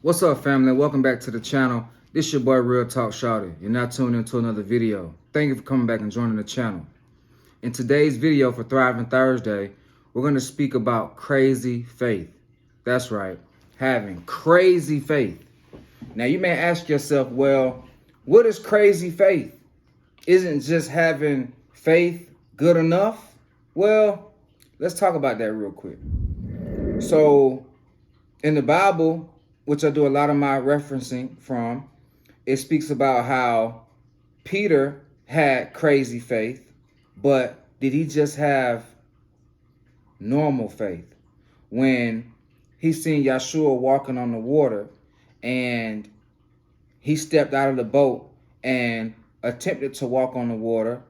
What's up, family? Welcome back to the channel. This your boy Realtalk Shouty. You're now tuned into another video. Thank you for coming back and joining the channel. In today's video for Thriving Thursday, we're going to speak about crazy faith. That's right, having crazy faith. Now you may ask yourself, well, what is crazy faith? Isn't just having faith good enough? Well, let's talk about that real quick. So in the Bible, which I do a lot of my referencing from, it speaks about how Peter had crazy faith, but did he just have normal faith? When he seen Yeshua walking on the water and he stepped out of the boat and attempted to walk on the water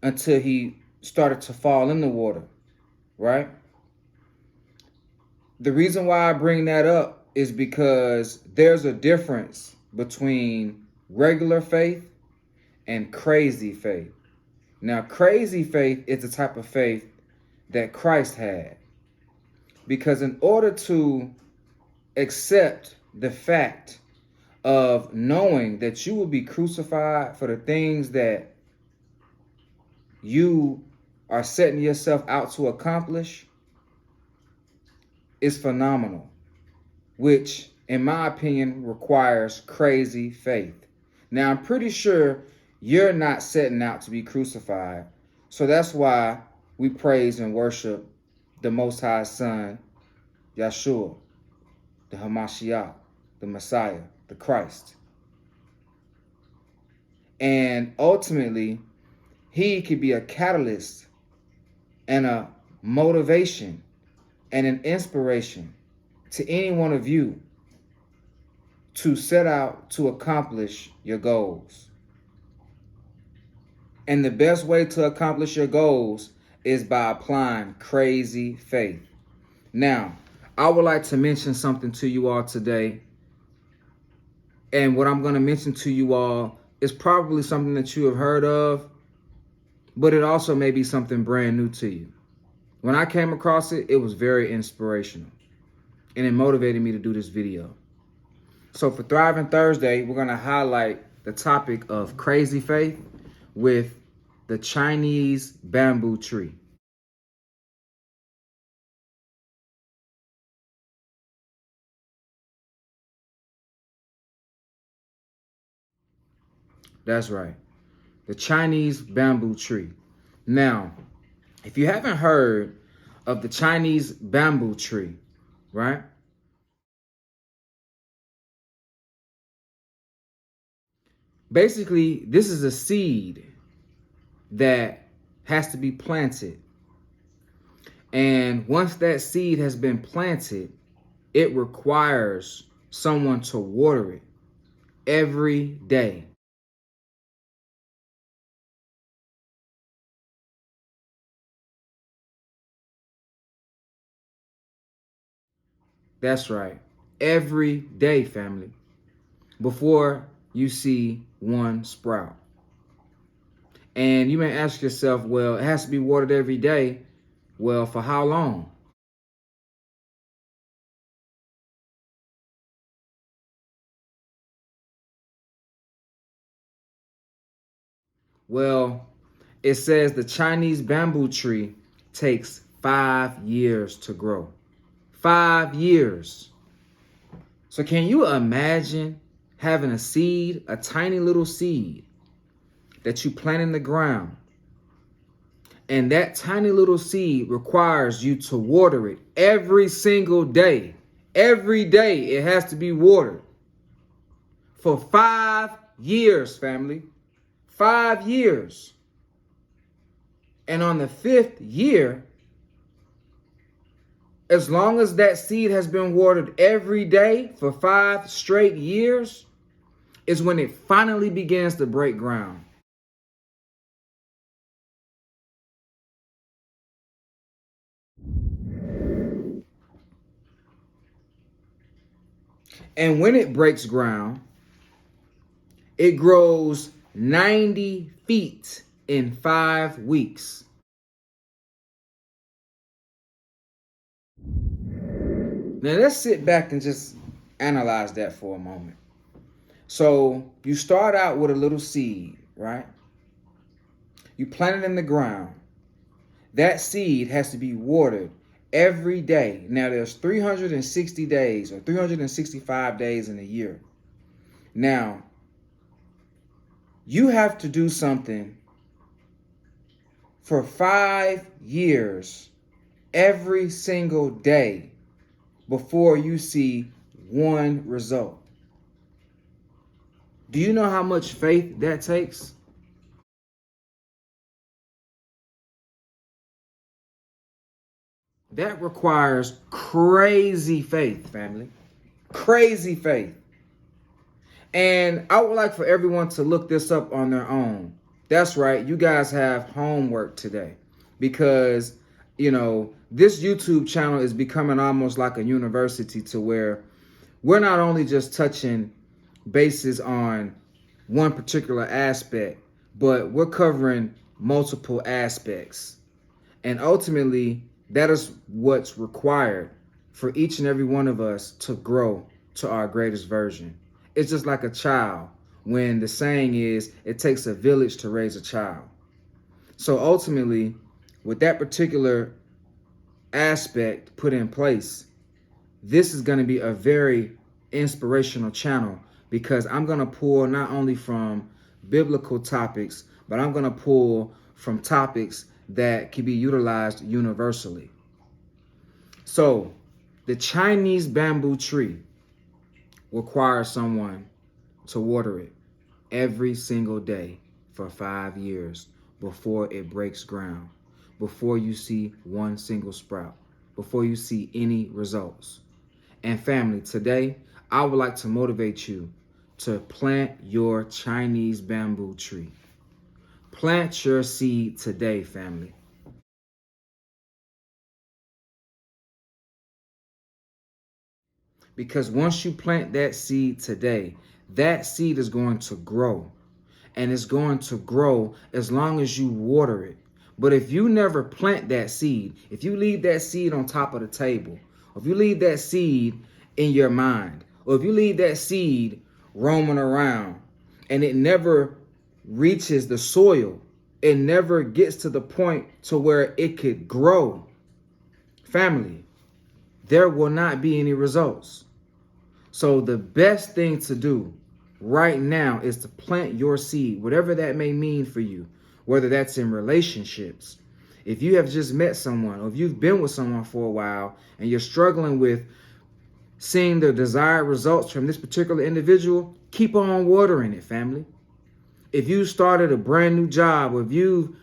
until he started to fall in the water, right? The reason why I bring that up is because there's a difference between regular faith and crazy faith. Now, crazy faith is the type of faith that Christ had. Because in order to accept the fact of knowing that you will be crucified for the things that you are setting yourself out to accomplish, is phenomenal, which in my opinion requires crazy faith. Now, I'm pretty sure you're not setting out to be crucified. So that's why we praise and worship the Most High Son, Yeshua, the Hamashiach, the Messiah, the Christ. And ultimately, he could be a catalyst and a motivation and an inspiration to any one of you to set out to accomplish your goals. And the best way to accomplish your goals is by applying crazy faith. Now, I would like to mention something to you all today. And what I'm going to mention to you all is probably something that you have heard of, but it also may be something brand new to you. When I came across it, it was very inspirational, and it motivated me to do this video. So for Thriving Thursday, we're going to highlight the topic of crazy faith with the Chinese bamboo tree. That's right, the Chinese bamboo tree. Now, if you haven't heard of the Chinese bamboo tree, right? Basically, this is a seed that has to be planted. And once that seed has been planted, it requires someone to water it every day. That's right. Every day, family, before you see one sprout. And you may ask yourself, well, it has to be watered every day. Well, for how long? Well, it says the Chinese bamboo tree takes 5 years to grow. 5 years. So can you imagine having a seed, a tiny little seed that you plant in the ground, and that tiny little seed requires you to water it every single day. Every day it has to be watered for 5 years, family. 5 years. And on the 5th year, as long as that seed has been watered every day for 5 straight years, is when it finally begins to break ground. And when it breaks ground, it grows 90 feet in 5 weeks. Now let's sit back and just Analyze that for a moment. So you start out with a little seed, right? You plant it in the ground. That seed has to be watered every day. Now there's 360 days or 365 days in a year. Now, you have to do something for 5 years every single day before you see one result. Do you know how much faith that takes? That requires crazy faith, family. Crazy faith. And I would like for everyone to look this up on their own. That's right, you guys have homework today because, this YouTube channel is becoming almost like a university to where we're not only just touching bases on one particular aspect, but we're covering multiple aspects. And ultimately, that is what's required for each and every one of us to grow to our greatest version. It's just like a child when the saying is, it takes a village to raise a child. So ultimately, with that particular aspect put in place, this is going to be a very inspirational channel because I'm going to pull not only from biblical topics, but I'm going to pull from topics that can be utilized universally. So the Chinese bamboo tree requires someone to water it every single day for 5 years before it breaks ground, before you see one single sprout, before you see any results. And family, today, I would like to motivate you to plant your Chinese bamboo tree. Plant your seed today, family. Because once you plant that seed today, that seed is going to grow. And it's going to grow as long as you water it. But if you never plant that seed, if you leave that seed on top of the table, or if you leave that seed in your mind, or if you leave that seed roaming around and it never reaches the soil, it never gets to the point to where it could grow, family, there will not be any results. So the best thing to do right now is to plant your seed, whatever that may mean for you, whether that's in relationships. If you have just met someone or if you've been with someone for a while and you're struggling with seeing the desired results from this particular individual, keep on watering it, family. If you started a brand new job or if you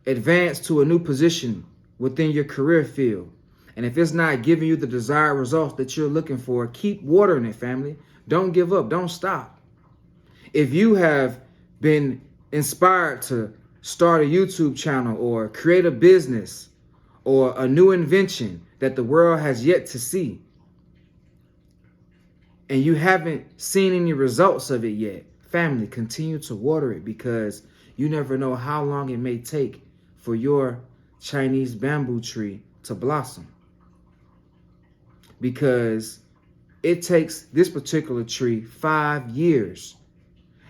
advanced to a new position within your career field, and if it's not giving you the desired results that you're looking for, keep watering it, family. Don't give up. Don't stop. If you have been inspired to start a YouTube channel or create a business or a new invention that the world has yet to see, and you haven't seen any results of it yet, family, continue to water it because you never know how long it may take for your Chinese bamboo tree to blossom. Because it takes this particular tree 5 years.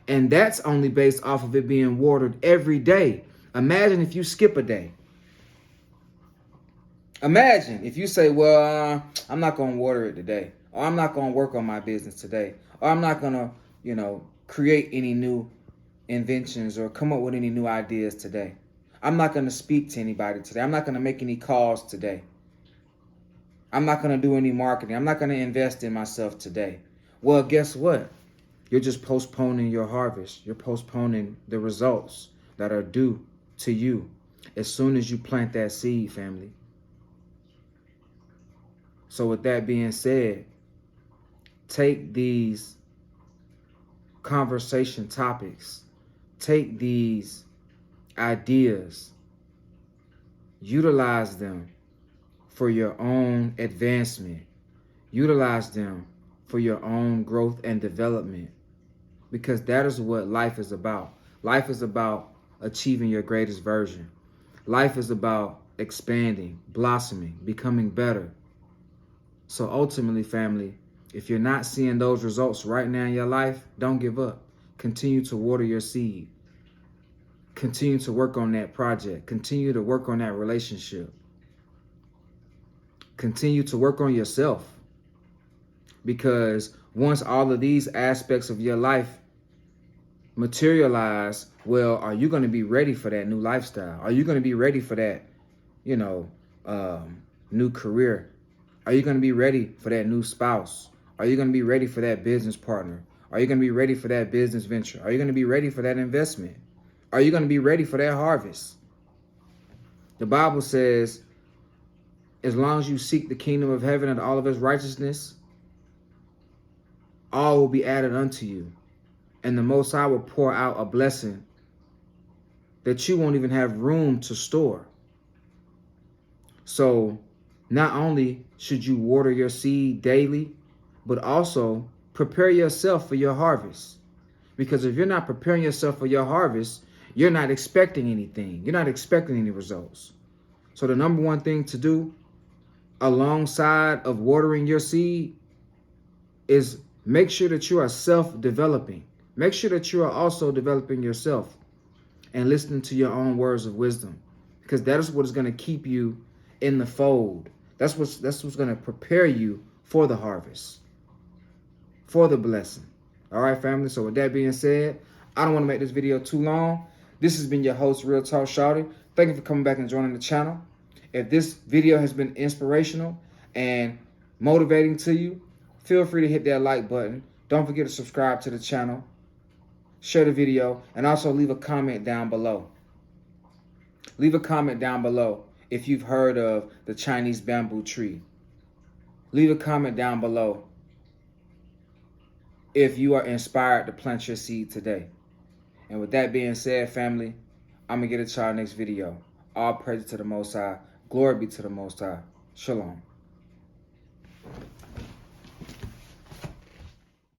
And that's only based off of it being watered every day. Imagine if you skip a day. Imagine if you say, well, I'm not going to water it today. Or I'm not going to work on my business today. Or I'm not going to, create any new inventions or come up with any new ideas today. I'm not going to speak to anybody today. I'm not going to make any calls today. I'm not going to do any marketing. I'm not going to invest in myself today. Well, guess what? You're just postponing your harvest. You're postponing the results that are due to you as soon as you plant that seed, family. So with that being said, take these conversation topics, take these ideas, utilize them for your own advancement. Utilize them for your own growth and development, because that is what life is about. Life is about achieving your greatest version. Life is about expanding, blossoming, becoming better. So ultimately, family, If you're not seeing those results right now in your life, don't give up. Continue to water your seed. Continue to work on that project. Continue to work on that relationship. Continue to work on yourself. Because once all of these aspects of your life materialize, well, are you going to be ready for that new lifestyle? Are you going to be ready for that, new career? Are you going to be ready for that new spouse? Are you going to be ready for that business partner? Are you going to be ready for that business venture? Are you going to be ready for that investment? Are you going to be ready for that harvest? The Bible says, as long as you seek the kingdom of heaven and all of its righteousness, all will be added unto you. And the Most High will pour out a blessing that you won't even have room to store. So not only should you water your seed daily, but also prepare yourself for your harvest. Because if you're not preparing yourself for your harvest, you're not expecting anything. You're not expecting any results. So the number one thing to do alongside of watering your seed is make sure that you are self-developing. Make sure that you are also developing yourself and listening to your own words of wisdom, because that is what is going to keep you in the fold. That's what's going to prepare you for the harvest, for the blessing. All right, family. So with that being said, I don't want to make this video too long. This has been your host, Real Talk Shawty. Thank you for coming back and joining the channel. If this video has been inspirational and motivating to you, feel free to hit that like button. Don't forget to subscribe to the channel, share the video, and also leave a comment down below. Leave a comment down below if you've heard of the Chinese bamboo tree. Leave a comment down below if you are inspired to plant your seed today. And with that being said, family, I'm going to get at y'all next video. All praise to the Most High. Glory be to the Most High. Shalom.